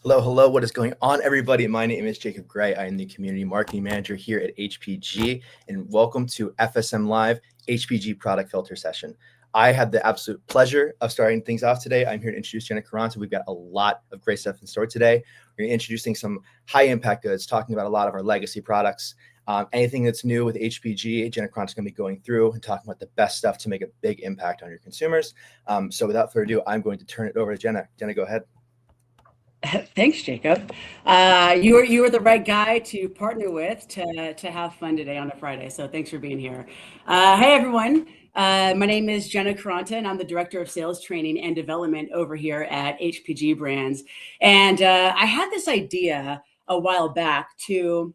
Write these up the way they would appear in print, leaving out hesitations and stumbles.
Hello, hello. What is going on, everybody? My name is Jacob Gray. I am the Community Marketing Manager here at HPG, and welcome to FSM Live HPG Product Filter Session. I have the absolute pleasure of starting things off today. I'm here to introduce Jenna Carranza. We've got a lot of great stuff in store today. We're introducing some high-impact goods, talking about a lot of our legacy products. Anything that's new with HPG, Jenna Carranza is going to be going through and talking about the best stuff to make a big impact on your consumers. So without further ado, I'm going to turn it over to Jenna. Jenna, go ahead. Thanks, Jacob. You were the right guy to partner with to have fun today on a Friday. So thanks for being here. Hey, everyone. My name is Jenna Carranza, and I'm the Director of Sales Training and Development over here at HPG Brands. And I had this idea a while back to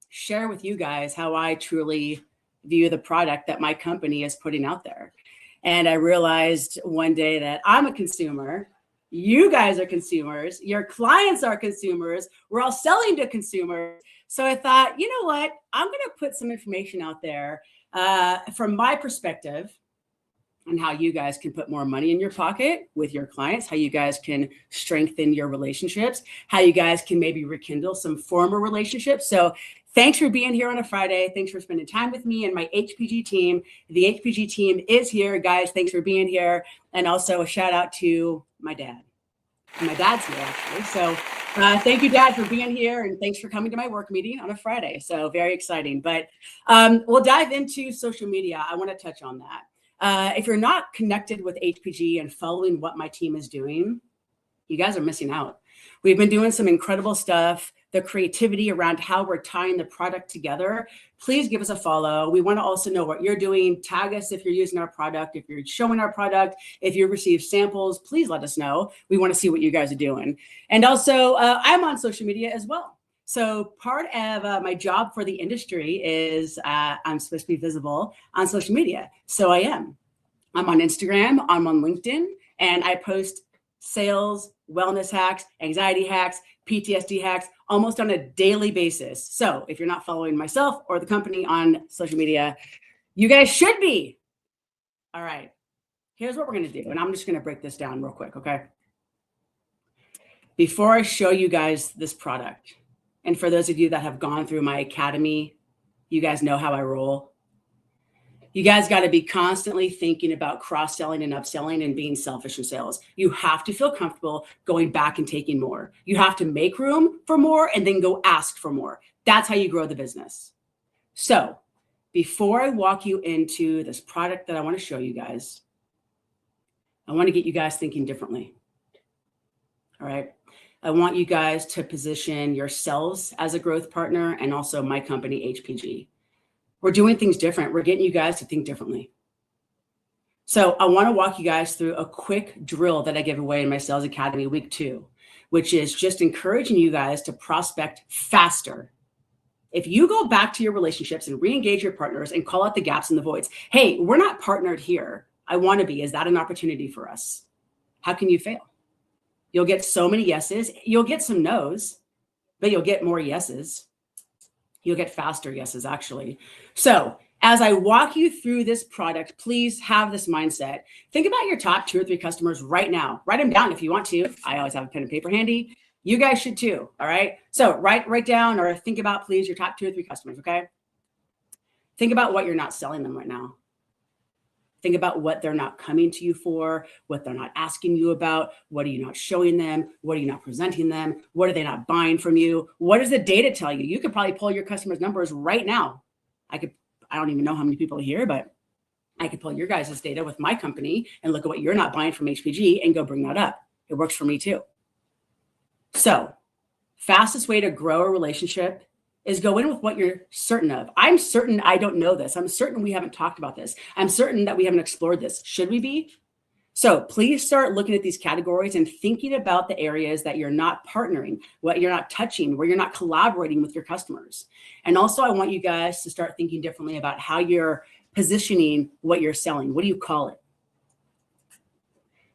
share with you guys how I truly view the product that my company is putting out there. And I realized one day that I'm a consumer. You guys are consumers. Your clients are consumers. We're all selling to consumers. So I thought, you know what? I'm going to put some information out there from my perspective on how you guys can put more money in your pocket with your clients, how you guys can strengthen your relationships, how you guys can maybe rekindle some former relationships. So thanks for being here on a Friday. Thanks for spending time with me and my HPG team. The HPG team is here, guys. Thanks for being here. And also a shout out to my dad. My dad's here, actually. So thank you, Dad, for being here. And thanks for coming to my work meeting on a Friday. So very exciting. But we'll dive into social media. I want to touch on that. If you're not connected with HPG and following what my team is doing, you guys are missing out. We've been doing some incredible stuff, the creativity around how we're tying the product together. Please give us a follow. We want to also know what you're doing. Tag us if you're using our product, if you're showing our product, if you receive samples, please let us know. We want to see what you guys are doing. And also, I'm on social media as well. So part of my job for the industry is I'm supposed to be visible on social media. So I am. I'm on Instagram, I'm on LinkedIn, and I post sales, wellness hacks, anxiety hacks, PTSD hacks, almost on a daily basis. So if you're not following myself or the company on social media, you guys should be. All right, here's what we're gonna do. And I'm just gonna break this down real quick, okay? Before I show you guys this product, and for those of you that have gone through my academy, you guys know how I roll. You guys got to be constantly thinking about cross-selling and upselling and being selfish in sales. You have to feel comfortable going back and taking more. You have to make room for more and then go ask for more. That's how you grow the business. So before I walk you into this product that I want to show you guys, I want to get you guys thinking differently. All right. I want you guys to position yourselves as a growth partner and also my company, HPG. We're doing things different. We're getting you guys to think differently. So I want to walk you guys through a quick drill that I give away in my Sales Academy week 2, which is just encouraging you guys to prospect faster. If you go back to your relationships and re-engage your partners and call out the gaps and the voids, hey, we're not partnered here. I want to be. Is that an opportunity for us? How can you fail? You'll get so many yeses. You'll get some nos, but you'll get more yeses. You'll get faster yeses, actually. So as I walk you through this product, please have this mindset. Think about your top 2 or 3 customers right now. Write them down if you want to. I always have a pen and paper handy. You guys should too, all right? So write down or think about, please, your top 2 or 3 customers, okay? Think about what you're not selling them right now. Think about what they're not coming to you for, what they're not asking you about, what are you not showing them, what are you not presenting them, what are they not buying from you, what does the data tell you? You could probably pull your customers' numbers right now. I don't even know how many people are here, but I could pull your guys' data with my company and look at what you're not buying from HPG and go bring that up. It works for me too. So, fastest way to grow a relationship is go in with what you're certain of. I'm certain I don't know this. I'm certain we haven't talked about this. I'm certain that we haven't explored this. Should we be? So please start looking at these categories and thinking about the areas that you're not partnering, what you're not touching, where you're not collaborating with your customers. And also I want you guys to start thinking differently about how you're positioning what you're selling. What do you call it?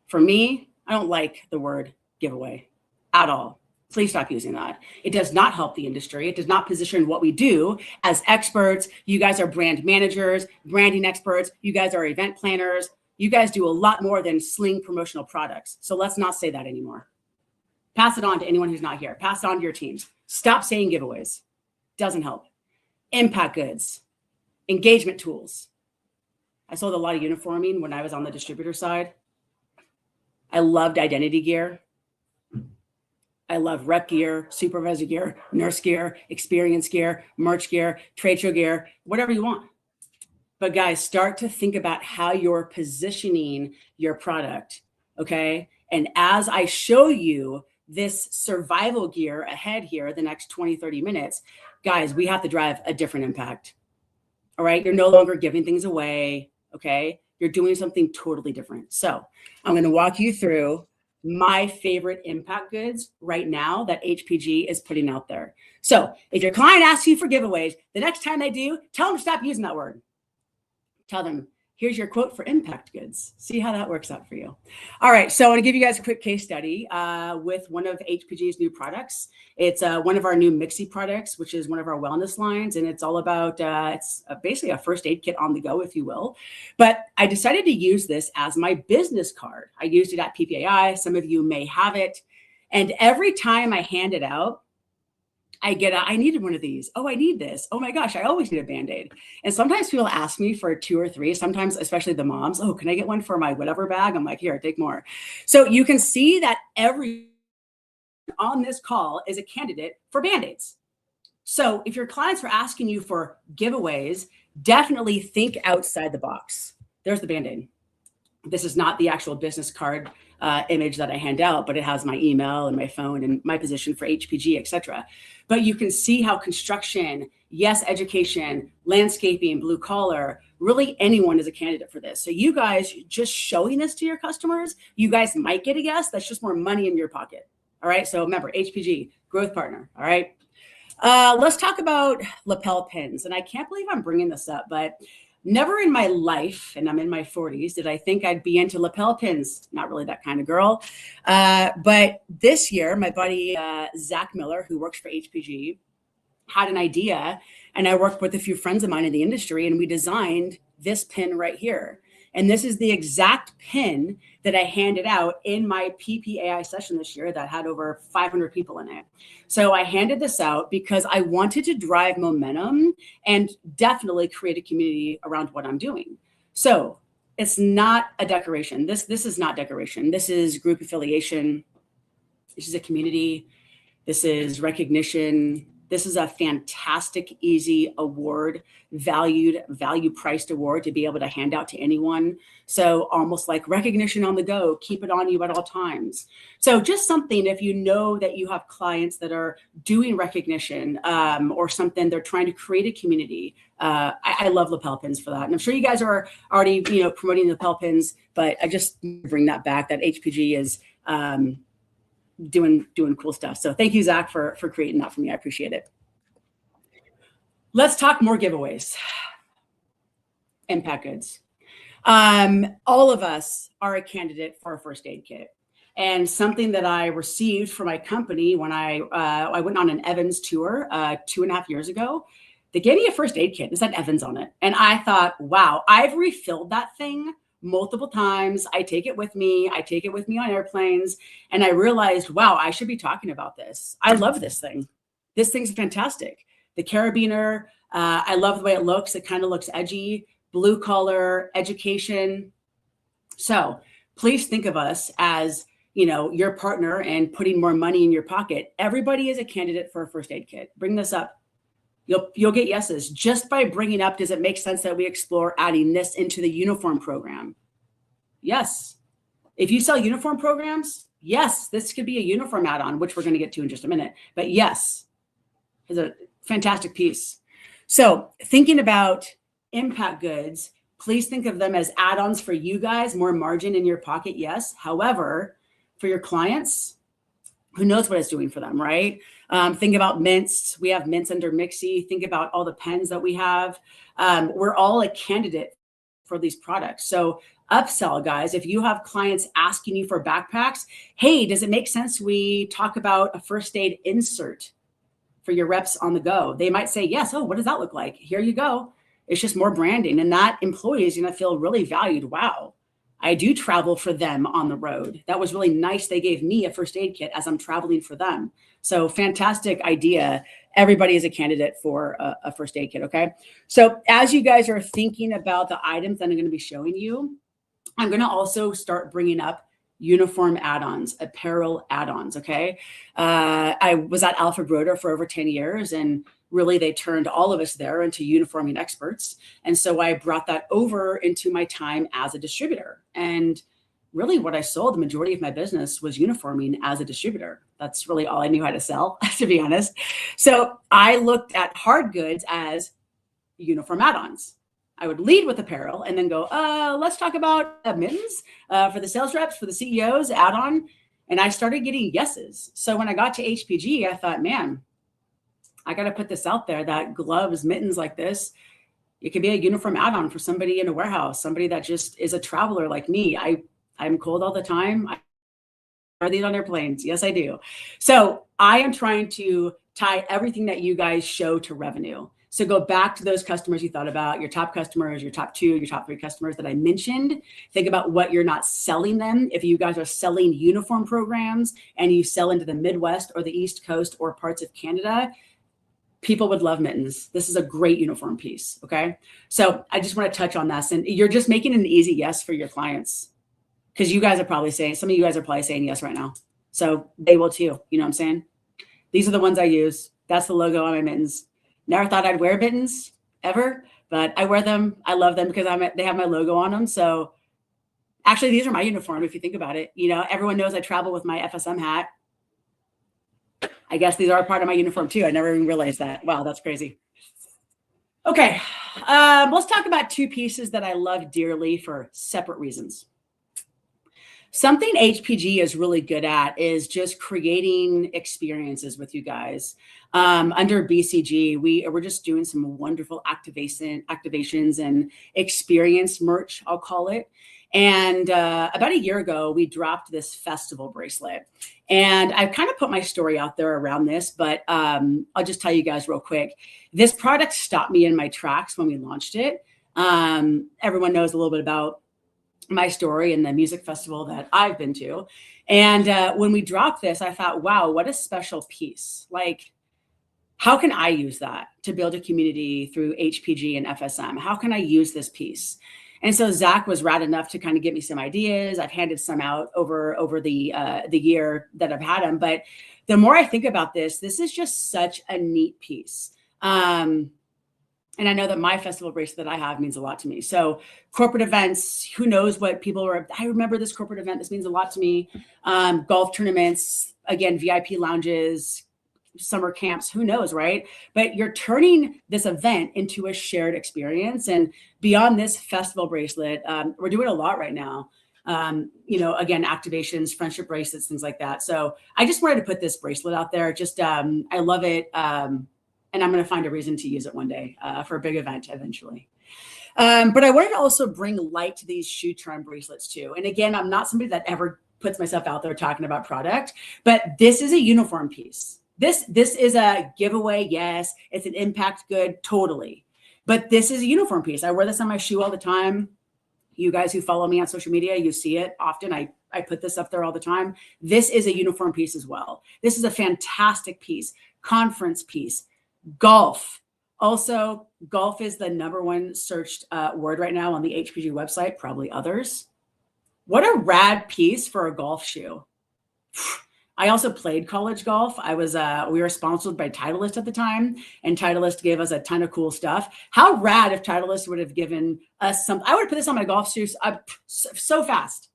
For me, I don't like the word giveaway at all. Please stop using that. It does not help the industry. It does not position what we do as experts. You guys are brand managers, branding experts. You guys are event planners. You guys do a lot more than sling promotional products. So let's not say that anymore. Pass it on to anyone who's not here. Pass it on to your teams. Stop saying giveaways. Doesn't help. Impact goods, engagement tools. I sold a lot of uniforming when I was on the distributor side. I loved identity gear. I love rep gear, supervisor gear, nurse gear, experience gear, merch gear, trade show gear, whatever you want. But guys, start to think about how you're positioning your product, okay? And as I show you this survival gear ahead here, the next 20, 30 minutes, guys, we have to drive a different impact, all right? You're no longer giving things away, okay? You're doing something totally different. So I'm gonna walk you through my favorite impact goods right now that HPG is putting out there. So if your client asks you for giveaways, the next time they do, tell them to stop using that word. Tell them, here's your quote for impact goods. See how that works out for you. All right, so I want to give you guys a quick case study with one of HPG's new products. It's one of our new Mixie products, which is one of our wellness lines, and it's all about, it's basically a first aid kit on the go, if you will. But I decided to use this as my business card. I used it at PPAI. Some of you may have it. And every time I hand it out, I get I needed one of these. Oh, I need this. Oh my gosh, I always need a Band-Aid. And sometimes people ask me for 2 or 3, sometimes especially the moms, oh, can I get one for my whatever bag? I'm like, here, take more. So you can see that every on this call is a candidate for Band-Aids. So if your clients are asking you for giveaways, definitely think outside the box. There's the Band-Aid. This is not the actual business card image that I hand out, but it has my email and my phone and my position for HPG, etc. But you can see how construction, yes, education, landscaping, blue collar, really anyone is a candidate for this. So you guys just showing this to your customers, you guys might get a yes. That's just more money in your pocket. All right. So remember, HPG, growth partner. All right. Let's talk about lapel pins. And I can't believe I'm bringing this up, but never in my life, and I'm in my 40s, did I think I'd be into lapel pins. Not really that kind of girl. But this year, my buddy, Zach Miller, who works for HPG, had an idea. And I worked with a few friends of mine in the industry, and we designed this pin right here. And this is the exact pin that I handed out in my PPAI session this year that had over 500 people in it. So I handed this out because I wanted to drive momentum and definitely create a community around what I'm doing. So it's not a decoration. This is not decoration. This is group affiliation. This is a community. This is recognition. This is a fantastic, easy award, value-priced award to be able to hand out to anyone. So almost like recognition on the go, keep it on you at all times. So just something, if you know that you have clients that are doing recognition or something, they're trying to create a community. I love lapel pins for that. And I'm sure you guys are already, promoting the lapel pins, but I just bring that back, that HPG is doing cool stuff. So thank you, Zach, for creating that for me. I appreciate it. Let's talk more giveaways. Impact goods. All of us are a candidate for a first aid kit. And something that I received from my company when I went on an Evans tour 2.5 years ago, they gave me a first aid kit. It said Evans on it. And I thought, wow, I've refilled that thing multiple times. I take it with me. I take it with me on airplanes. And I realized, wow, I should be talking about this. I love this thing. This thing's fantastic. The carabiner, I love the way it looks. It kind of looks edgy, blue collar, education. So please think of us as, your partner and putting more money in your pocket. Everybody is a candidate for a first aid kit. Bring this up. You'll get yeses just by bringing up. Does it make sense that we explore adding this into the uniform program? Yes. If you sell uniform programs, yes, this could be a uniform add-on, which we're going to get to in just a minute. But yes, it's a fantastic piece. So thinking about impact goods, please think of them as add-ons for you guys, more margin in your pocket. Yes. However, for your clients, who knows what it's doing for them, right? Think about mints. We have mints under Mixie. Think about all the pens that we have. We're all a candidate for these products. So upsell, guys. If you have clients asking you for backpacks, hey, does it make sense we talk about a first aid insert for your reps on the go? They might say, yes. Oh, what does that look like? Here you go. It's just more branding. And that employee is going to feel really valued. Wow. I do travel for them on the road. That was really nice. They gave me a first aid kit as I'm traveling for them. So fantastic idea. Everybody is a candidate for a first aid kit, okay? So as you guys are thinking about the items that I'm going to be showing you, I'm going to also start bringing up uniform add-ons, apparel add-ons, okay? I was at Alfred Roeder for over 10 years, and really they turned all of us there into uniforming experts. And so I brought that over into my time as a distributor. And really what I sold, the majority of my business was uniforming as a distributor. That's really all I knew how to sell, to be honest. So I looked at hard goods as uniform add-ons. I would lead with apparel and then go, let's talk about mittens for the sales reps, for the CEOs, add-on. And I started getting yeses. So when I got to HPG, I thought, man, I got to put this out there that gloves, mittens like this, it could be a uniform add-on for somebody in a warehouse, somebody that just is a traveler like me. I'm cold all the time. I wear these on airplanes. Yes, I do. So I am trying to tie everything that you guys show to revenue. So go back to those customers you thought about, your top customers, your top 2, your top 3 customers that I mentioned. Think about what you're not selling them. If you guys are selling uniform programs and you sell into the Midwest or the East Coast or parts of Canada, people would love mittens. This is a great uniform piece, okay? So I just want to touch on this. And you're just making an easy yes for your clients, because you guys are probably saying, some of you guys are probably saying yes right now. So they will too, you know what I'm saying? These are the ones I use. That's the logo on my mittens. Never thought I'd wear mittens ever, but I wear them. I love them because they have my logo on them. So actually, these are my uniform, if you think about it. You know, everyone knows I travel with my FSM hat. I guess these are a part of my uniform too. I never even realized that. Wow, that's crazy. Okay, let's talk about 2 pieces that I love dearly for separate reasons. Something HPG is really good at is just creating experiences with you guys. Under BCG, we're just doing some wonderful activations and experience merch, I'll call it. And about a year ago, we dropped this festival bracelet. And I've kind of put my story out there around this, but I'll just tell you guys real quick. This product stopped me in my tracks when we launched it. Everyone knows a little bit about my story and the music festival that I've been to. And when we dropped this, I thought, wow, what a special piece. Like, how can I use that to build a community through HPG and FSM? How can I use this piece? And so Zach was rad enough to kind of give me some ideas. I've handed some out over the year that I've had them. But the more I think about this is just such a neat piece. And I know that my festival bracelet that I have means a lot to me. So corporate events, who knows what people are, I remember this corporate event, this means a lot to me. Golf tournaments, again, VIP lounges, summer camps, who knows, right? But you're turning this event into a shared experience. And beyond this festival bracelet, we're doing a lot right now. You know, again, activations, friendship bracelets, things like that. So I just wanted to put this bracelet out there. Just, I love it. And I'm going to find a reason to use it one day for a big event eventually. But I wanted to also bring light to these shoe charm bracelets too. And again, I'm not somebody that ever puts myself out there talking about product, but this is a uniform piece. This is a giveaway. Yes, it's an impact good, totally. But this is a uniform piece. I wear this on my shoe all the time. You guys who follow me on social media, you see it often. I put this up there all the time. This is a uniform piece as well. This is a fantastic piece, conference piece. Golf. Also, golf is the #1 searched word right now on the HPG website, probably others. What a rad piece for a golf shoe. I also played college golf. We were sponsored by Titleist at the time, and Titleist gave us a ton of cool stuff. How rad if Titleist would have given us some, I would put this on my golf shoes so fast.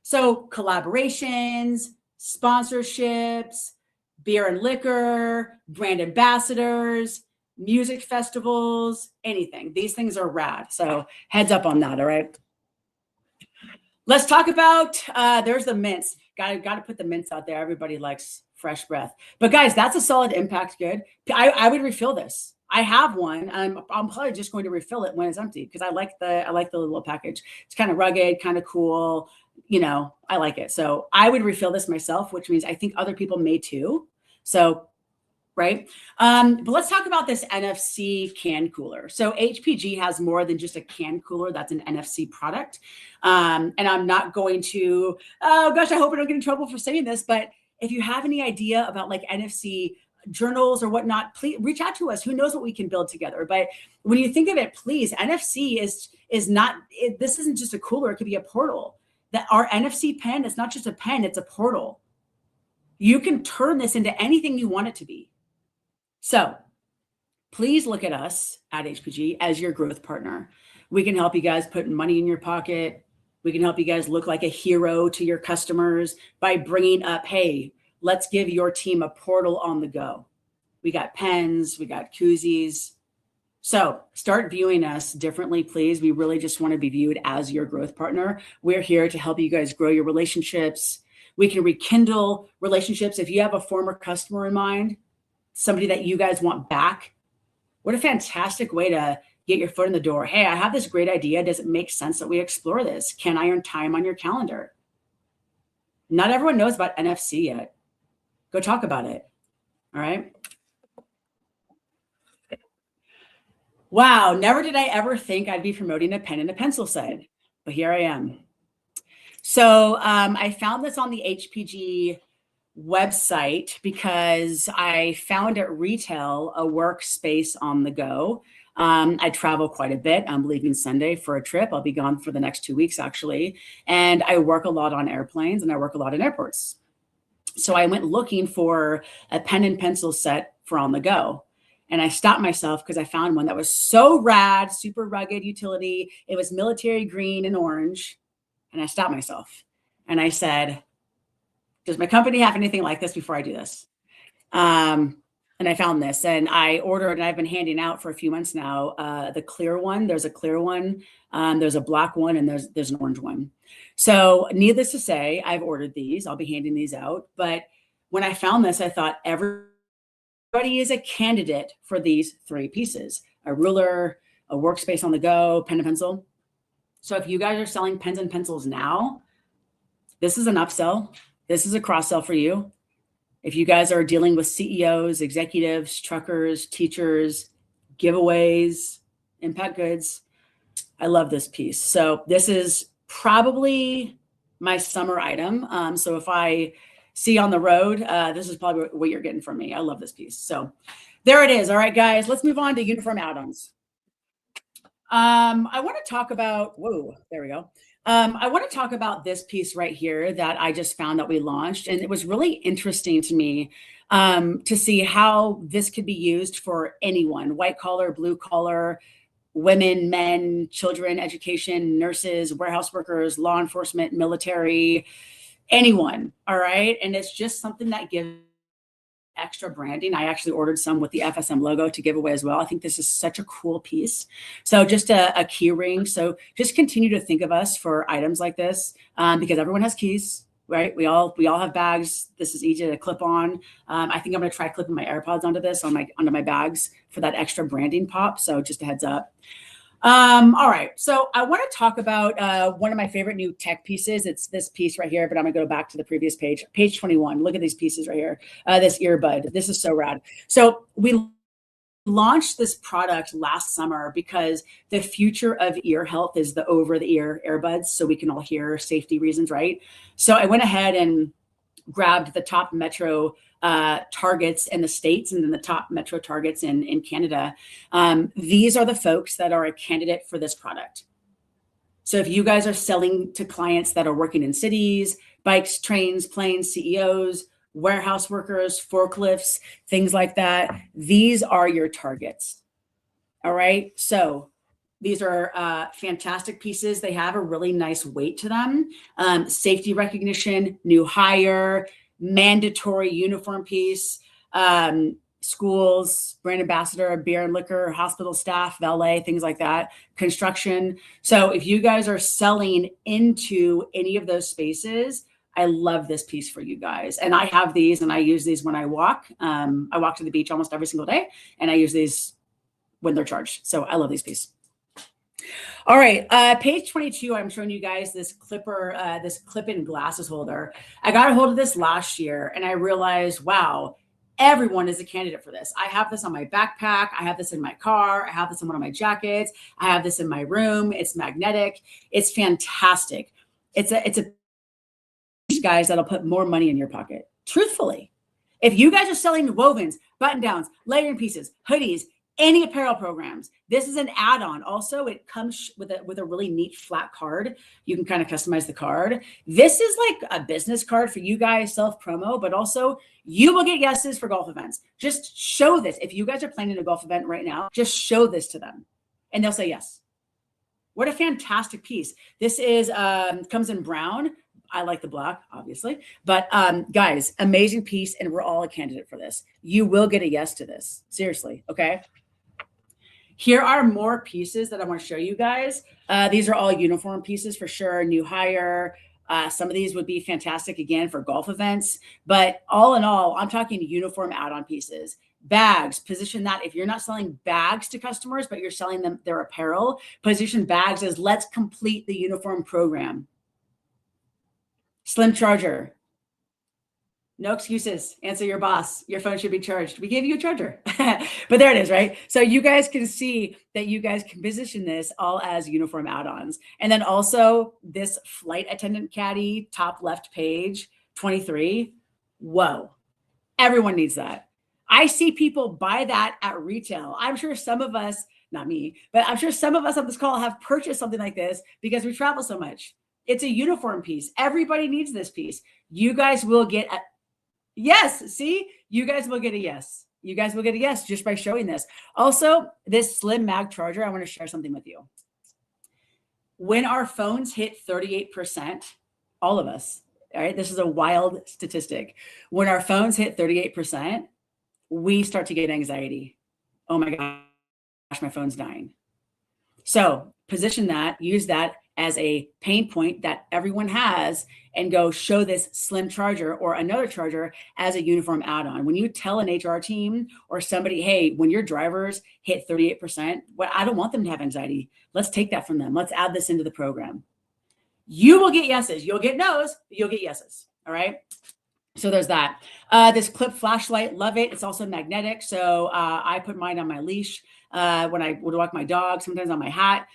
So collaborations, sponsorships, beer and liquor, brand ambassadors, music festivals, anything. These things are rad. So heads up on that, all right? Let's talk about, there's the mints. Got to put the mints out there. Everybody likes fresh breath. But guys, that's a solid impact good. I would refill this. I have one. I'm probably just going to refill it when it's empty because I like the little package. It's kind of rugged, kind of cool. You know, I like it. So I would refill this myself, which means I think other people may too. So right? But let's talk about this NFC can cooler. So HPG has more than just a can cooler. That's an NFC product. And I'm not going to, oh gosh, I hope I don't get in trouble for saying this, but if you have any idea about like NFC journals or whatnot, please reach out to us. Who knows what we can build together? But when you think of it, please, NFC is not, this isn't just a cooler. It could be a portal. That our NFC pen is not just a pen, it's a portal. You can turn this into anything you want it to be. So please look at us at HPG as your growth partner. We can help you guys put money in your pocket. We can help you guys look like a hero to your customers by bringing up, hey, let's give your team a portal on the go. We got pens, we got koozies. So start viewing us differently, please. We really just want to be viewed as your growth partner. We're here to help you guys grow your relationships. We can rekindle relationships. If you have a former customer in mind, somebody that you guys want back, what a fantastic way to get your foot in the door. Hey, I have this great idea. Does it make sense that we explore this? Can I earn time on your calendar? Not everyone knows about NFC yet. Go talk about it. All right. Wow, never did I ever think I'd be promoting a pen and a pencil set, but here I am. So I found this on the HPG website because I found at retail a workspace on the go. I travel quite a bit. I'm leaving Sunday for a trip. I'll be gone for the next 2 weeks, actually. And I work a lot on airplanes and I work a lot in airports. So I went looking for a pen and pencil set for on the go. And I stopped myself because I found one that was so rad, super rugged utility. It was military green and orange. And I stopped myself and I said, does my company have anything like this before I do this? And I found this and I ordered, and I've been handing out for a few months now, the clear one. There's a clear one, there's a black one, and there's an orange one. So needless to say, I've ordered these. I'll be handing these out. But when I found this, I thought everybody is a candidate for these 3 pieces: a ruler, a workspace on the go, pen and pencil. So if you guys are selling pens and pencils now, this is an upsell. This is a cross sell for you. If you guys are dealing with CEOs, executives, truckers, teachers, giveaways, impact goods, I love this piece. So this is probably my summer item. So if I see you on the road, this is probably what you're getting from me. I love this piece. So there it is. All right, guys, let's move on to uniform add-ons. I want to talk about, whoa, there we go. I want to talk about this piece right here that I just found that we launched. And it was really interesting to me to see how this could be used for anyone: white collar, blue collar, women, men, children, education, nurses, warehouse workers, law enforcement, military, anyone. All right. And it's just something that gives extra branding. I actually ordered some with the FSM logo to give away as well. I think this is such a cool piece. So just a key ring. So just continue to think of us for items like this because everyone has keys, right? We all have bags. This is easy to clip on. I think I'm going to try clipping my AirPods onto this onto my bags for that extra branding pop. So just a heads up. All right. So I want to talk about one of my favorite new tech pieces. It's this piece right here, but I'm going to go back to the previous page, page 21. Look at these pieces right here. This earbud. This is so rad. So we launched this product last summer because the future of ear health is the over-the-ear earbuds, so we can all hear, safety reasons, right? So I went ahead and grabbed the top metro targets in the States and then the top metro targets in Canada. These are the folks that are a candidate for this product. So if you guys are selling to clients that are working in cities, bikes, trains, planes, CEOs, warehouse workers, forklifts, things like that, these are your targets. All right. So these are fantastic pieces. They have a really nice weight to them. Safety recognition, new hire, mandatory uniform piece, schools, brand ambassador, beer and liquor, hospital staff, valet, things like that, construction. So if you guys are selling into any of those spaces, I love this piece for you guys. And I have these and I use these when I walk. I walk to the beach almost every single day and I use these when they're charged. So I love these pieces. All right, page 22, I'm showing you guys this clip-in glasses holder. I got a hold of this last year and I realized, wow, Everyone is a candidate for this. I have this on my backpack. I have this in my car. I have this in one of my jackets. I have this in my room. It's magnetic. It's fantastic. It's a guys that'll put more money in your pocket. Truthfully, if you guys are selling wovens, button downs, layering pieces, hoodies, any apparel programs, this is an add-on. Also, it comes with a really neat flat card. You can kind of customize the card. This is like a business card for you guys, self-promo, but also you will get yeses for golf events. Just show this. If you guys are planning a golf event right now, just show this to them and they'll say yes. What a fantastic piece. This is comes in brown. I like the black, obviously, but guys, amazing piece. And we're all a candidate for this. You will get a yes to this. Seriously. Okay. Here are more pieces that I want to show you guys. These are all uniform pieces for sure. New hire. Some of these would be fantastic again for golf events, but all in all, I'm talking uniform add-on pieces. Bags, position that. If you're not selling bags to customers, but you're selling them their apparel, position bags as let's complete the uniform program. Slim charger. No excuses. Answer your boss. Your phone should be charged. We gave you a charger, but there it is, right? So you guys can see that you guys can position this all as uniform add-ons. And then also this flight attendant caddy, top left page, 23. Whoa. Everyone needs that. I see people buy that at retail. I'm sure some of us, not me, but I'm sure some of us on this call have purchased something like this because we travel so much. It's a uniform piece. Everybody needs this piece. You guys will get a yes. See, you guys will get a yes. You guys will get a yes just by showing this. Also, this slim mag charger, I want to share something with you. When our phones hit 38%, all of us, all right, this is a wild statistic. When our phones hit 38%, we start to get anxiety. Oh my gosh, my phone's dying. So position that, use that as a pain point that everyone has and go show this slim charger or another charger as a uniform add-on. When you tell an HR team or somebody, hey, when your drivers hit 38%, well, I don't want them to have anxiety. Let's take that from them. Let's add this into the program. You will get yeses. You'll get no's, but you'll get yeses. All right. So there's that. This clip flashlight, love it. It's also magnetic. So I put mine on my leash when I would walk my dog, sometimes on my hat.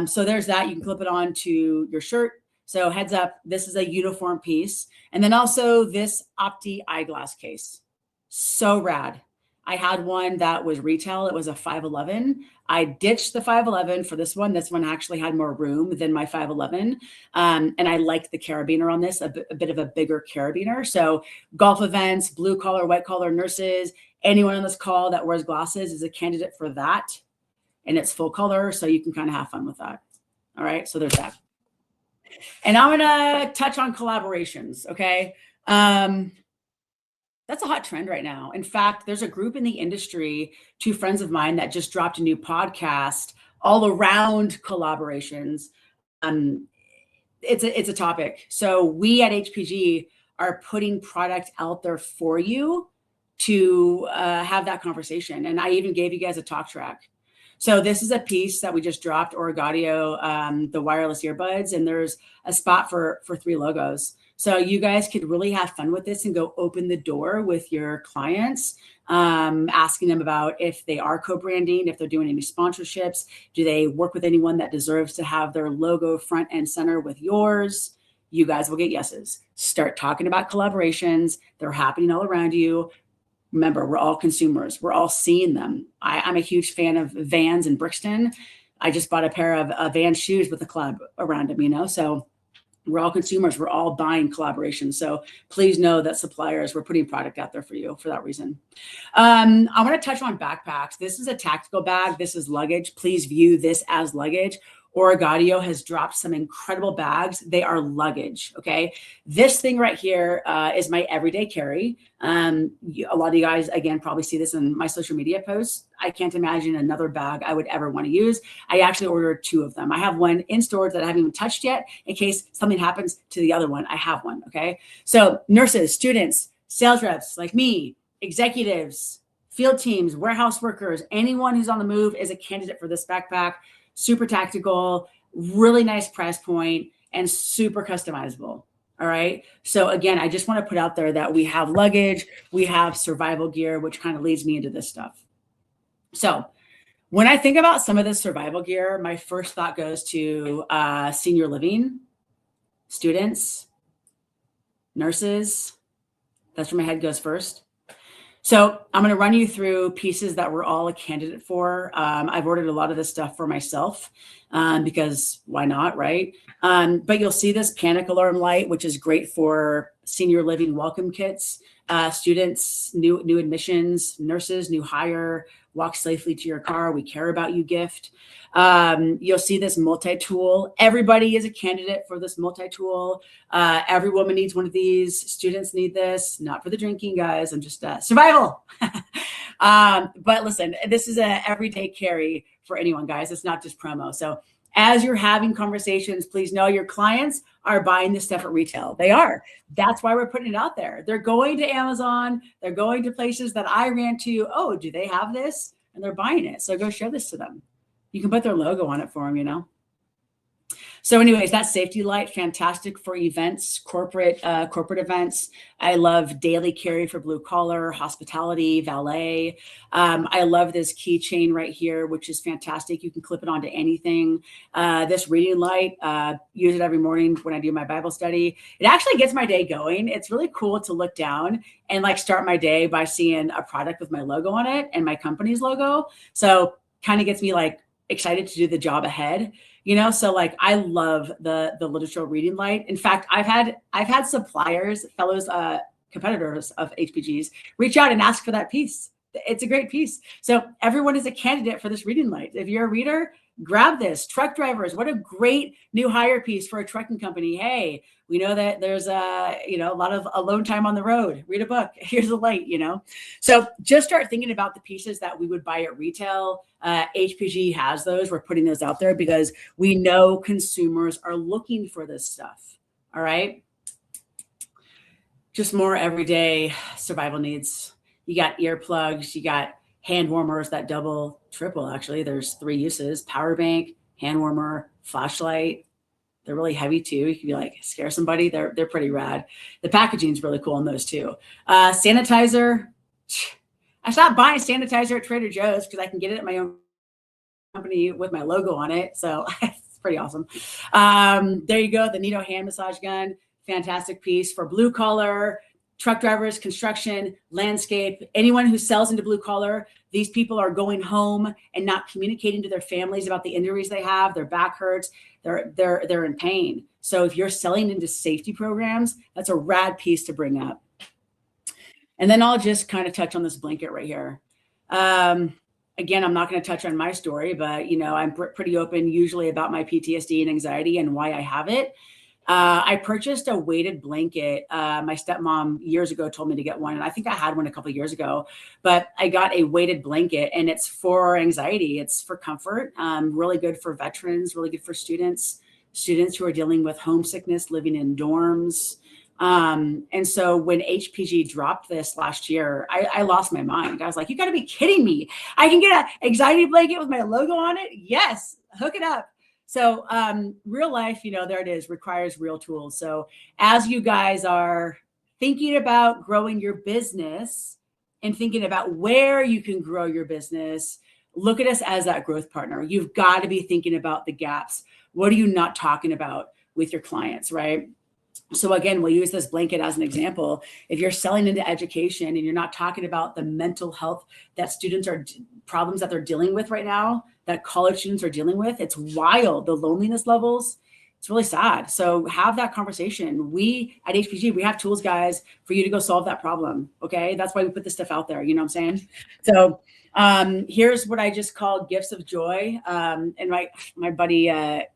So there's that. You can clip it on to your shirt. So heads up, this is a uniform piece. And then also this Opti eyeglass case. So rad. I had one that was retail. It was a 511. I ditched the 511 for this one. This one actually had more room than my 511. And I liked the carabiner on this, a bit of a bigger carabiner. So golf events, blue collar, white collar nurses, anyone on this call that wears glasses is a candidate for that. And it's full color, so you can kind of have fun with that. All right, so there's that. And I'm gonna touch on collaborations, okay? That's a hot trend right now. In fact, there's a group in the industry, two friends of mine that just dropped a new podcast all around collaborations. It's a topic. So we at HPG are putting product out there for you to have that conversation. And I even gave you guys a talk track. So this is a piece that we just dropped, Orgadio, the wireless earbuds, and there's a spot for 3 logos. So you guys could really have fun with this and go open the door with your clients, asking them about if they are co-branding, if they're doing any sponsorships, do they work with anyone that deserves to have their logo front and center with yours? You guys will get yeses. Start talking about collaborations. They're happening all around you. Remember, we're all consumers. We're all seeing them. I'm a huge fan of Vans in Brixton. I just bought a pair of Vans shoes with a collab around them, you know? So we're all consumers. We're all buying collaborations. So please know that suppliers, we're putting product out there for you for that reason. I want to touch on backpacks. This is a tactical bag. This is luggage. Please view this as luggage. Orgadio has dropped some incredible bags. They are luggage, okay? This thing right here is my everyday carry. A lot of you guys, again, probably see this in my social media posts. I can't imagine another bag I would ever want to use. I actually ordered 2 of them. I have one in storage that I haven't even touched yet in case something happens to the other one. I have one, okay? So nurses, students, sales reps like me, executives, field teams, warehouse workers, anyone who's on the move is a candidate for this backpack. Super tactical, really nice price point, and super customizable. All All right. So again, I just want to put out there that we have luggage, we have survival gear, which kind of leads me into this stuff. So when I think about some of this survival gear, my first thought goes to senior living, students, nurses. That's where my head goes first. So I'm going to run you through pieces that we're all a candidate for. I've ordered a lot of this stuff for myself because why not, right? But you'll see this panic alarm light, which is great for senior living welcome kits, students, new admissions, nurses, new hire, walk safely to your car, we care about you gift. You'll see this multi-tool. Everybody is a candidate for this multi-tool. Every woman needs one of these. Students need this, not for the drinking, guys. I'm just survival. But listen, this is a everyday carry for anyone, guys. It's not just promo. So as you're having conversations, please know your clients are buying this stuff at retail. They are. That's why we're putting it out there. They're going to Amazon. They're going to places that I ran to. Oh, do they have this? And they're buying it. So go show this to them. You can put their logo on it for them, you know? So anyways, that safety light, fantastic for events, corporate events. I love daily carry for blue collar, hospitality, valet. I love this keychain right here, which is fantastic. You can clip it onto anything. This reading light, use it every morning when I do my Bible study. It actually gets my day going. It's really cool to look down and like start my day by seeing a product with my logo on it and my company's logo. So kind of gets me like excited to do the job ahead. You know, so like I love the literature reading light. In fact, I've had suppliers, fellows, competitors of HPGs reach out and ask for that piece. It's a great piece. So everyone is a candidate for this reading light. If you're a reader, grab this. Truck drivers, what a great new hire piece for a trucking company. Hey, we know that there's a lot of alone time on the road. Read a book. Here's a light, you know. So just start thinking about the pieces that we would buy at retail. HPG has those. We're putting those out there because we know consumers are looking for this stuff. All right. Just more everyday survival needs. You got earplugs, you got hand warmers that double, triple, actually. There's 3 uses: power bank, hand warmer, flashlight. They're really heavy too. You can be like, scare somebody. They're pretty rad. The packaging is really cool on those too. Sanitizer. I stopped buying sanitizer at Trader Joe's because I can get it at my own company with my logo on it. So it's pretty awesome. There you go. The Nito hand massage gun. Fantastic piece for blue collar, truck drivers, construction, landscape, anyone who sells into blue collar. These people are going home and not communicating to their families about the injuries they have. Their back hurts. They're in pain. So if you're selling into safety programs, that's a rad piece to bring up. And then I'll just kind of touch on this blanket right here. Again, I'm not going to touch on my story, but I'm pretty open usually about my PTSD and anxiety and why I have it. I purchased a weighted blanket. My stepmom years ago told me to get one, and I think I had one a couple of years ago, but I got a weighted blanket, and it's for anxiety. It's for comfort, really good for veterans, really good for students who are dealing with homesickness, living in dorms. And so when HPG dropped this last year, I lost my mind. I was like, you got to be kidding me. I can get an anxiety blanket with my logo on it. Yes, hook it up. So real life, there it is, requires real tools. So as you guys are thinking about growing your business and thinking about where you can grow your business, look at us as that growth partner. You've got to be thinking about the gaps. What are you not talking about with your clients, right? So again, we'll use this blanket as an example. If you're selling into education and you're not talking about the mental health that students are problems that they're dealing with right now, that college students are dealing with, it's wild. The loneliness levels, it's really sad. So have that conversation. We at HPG, we have tools, guys, for you to go solve that problem. Okay. That's why we put this stuff out there. You know what I'm saying? So here's what I just call gifts of joy. And my buddy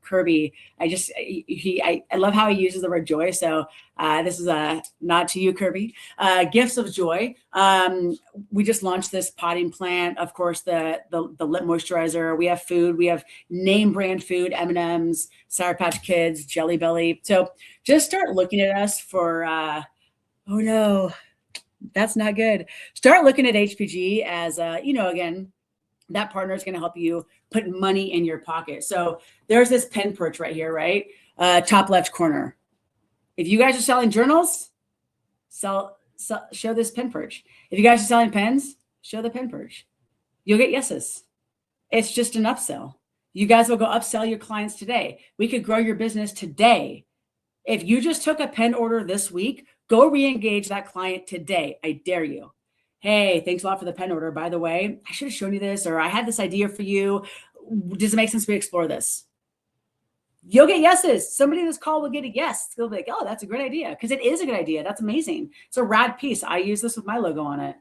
Kirby, I love how he uses the word joy. So this is a nod to you, Kirby. Gifts of joy. We just launched this potting plant. Of course, the lip moisturizer. We have food. We have name brand food, M&Ms, Sour Patch Kids, Jelly Belly. So just start looking at us for. Oh no. That's not good. Start looking at HPG as, again, that partner is going to help you put money in your pocket. So there's this pen perch right here, right? Top left corner. If you guys are selling journals, show this pen perch. If you guys are selling pens, show the pen perch. You'll get yeses. It's just an upsell. You guys will go upsell your clients today. We could grow your business today. If you just took a pen order this week, go re-engage that client today. I dare you. Hey, thanks a lot for the pen order. By the way, I should have shown you this, or I had this idea for you. Does it make sense we explore this? You'll get yeses. Somebody in this call will get a yes. They'll be like, oh, that's a great idea. Because it is a good idea. That's amazing. It's a rad piece. I use this with my logo on it.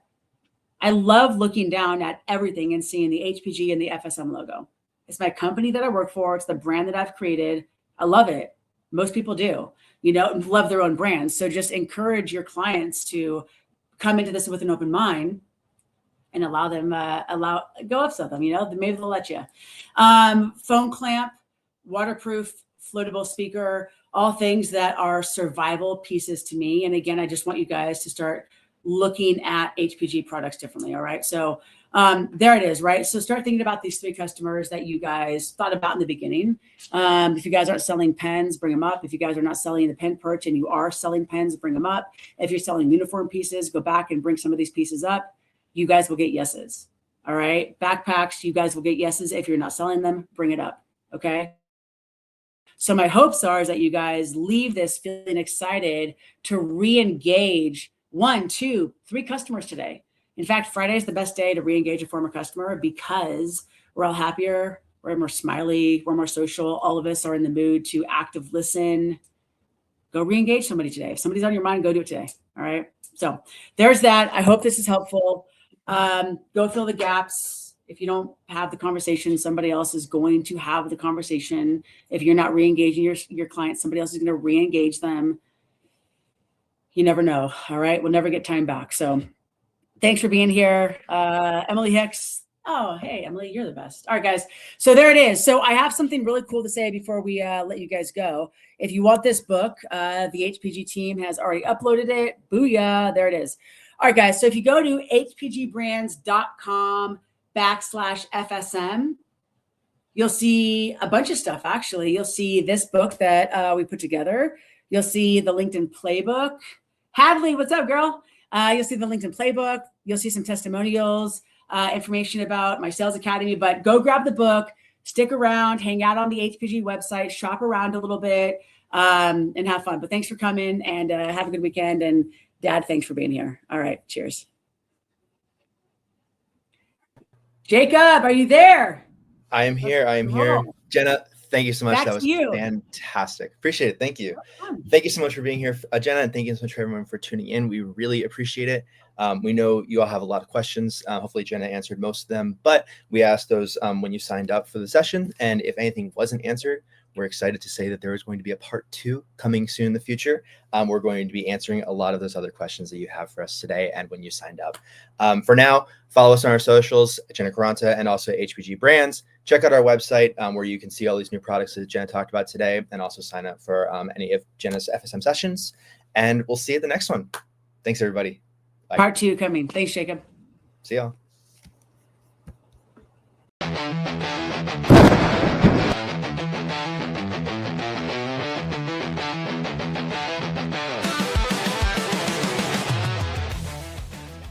I love looking down at everything and seeing the HPG and the FSM logo. It's my company that I work for. It's the brand that I've created. I love it. Most people do, love their own brands. So just encourage your clients to come into this with an open mind and allow them, go upsell them, maybe they'll let you. Phone clamp, waterproof, floatable speaker, all things that are survival pieces to me. And again, I just want you guys to start looking at HPG products differently. All right. So there it is. Right. So start thinking about these 3 customers that you guys thought about in the beginning. If you guys aren't selling pens, bring them up. If you guys are not selling the pen perch and you are selling pens, bring them up. If you're selling uniform pieces, go back and bring some of these pieces up. You guys will get yeses. All right. Backpacks, you guys will get yeses. If you're not selling them, bring it up. Okay. So my hopes is that you guys leave this feeling excited to re-engage 1, 2, 3 customers today. In fact, Friday is the best day to re-engage a former customer because we're all happier, we're more smiley, we're more social. All of us are in the mood to active listen. Go re-engage somebody today. If somebody's on your mind, go do it today. All right. So there's that. I hope this is helpful. Go fill the gaps. If you don't have the conversation, somebody else is going to have the conversation. If you're not re-engaging your clients, somebody else is going to re-engage them. You never know. All right. We'll never get time back. So thanks for being here. Emily Hicks. Oh, hey, Emily, you're the best. All right, guys. So there it is. So I have something really cool to say before we let you guys go. If you want this book, the HPG team has already uploaded it. Booyah. There it is. All right, guys. So if you go to hpgbrands.com/FSM, you'll see a bunch of stuff, actually. You'll see this book that we put together. You'll see the LinkedIn playbook. Hadley, what's up, girl? You'll see the LinkedIn playbook. You'll see some testimonials, information about my sales academy, but go grab the book, stick around, hang out on the HPG website, shop around a little bit, and have fun. But thanks for coming and have a good weekend. And Dad, thanks for being here. All right. Cheers. Jacob, are you there? I am here. I am here. Jenna, thank you so much. That was fantastic. Appreciate it. Thank you. Thank you so much for being here, Jenna, and thank you so much for everyone for tuning in. We really appreciate it. We know you all have a lot of questions. Hopefully Jenna answered most of them, but we asked those when you signed up for the session. And if anything wasn't answered, we're excited to say that there is going to be a part 2 coming soon in the future. We're going to be answering a lot of those other questions that you have for us today and when you signed up. For now, follow us on our socials, Jenna Caranta and also HPG Brands. Check out our website where you can see all these new products that Jenna talked about today and also sign up for any of Jenna's FSM sessions. And we'll see you at the next one. Thanks, everybody. Bye. Part 2 coming. Thanks, Jacob. See y'all.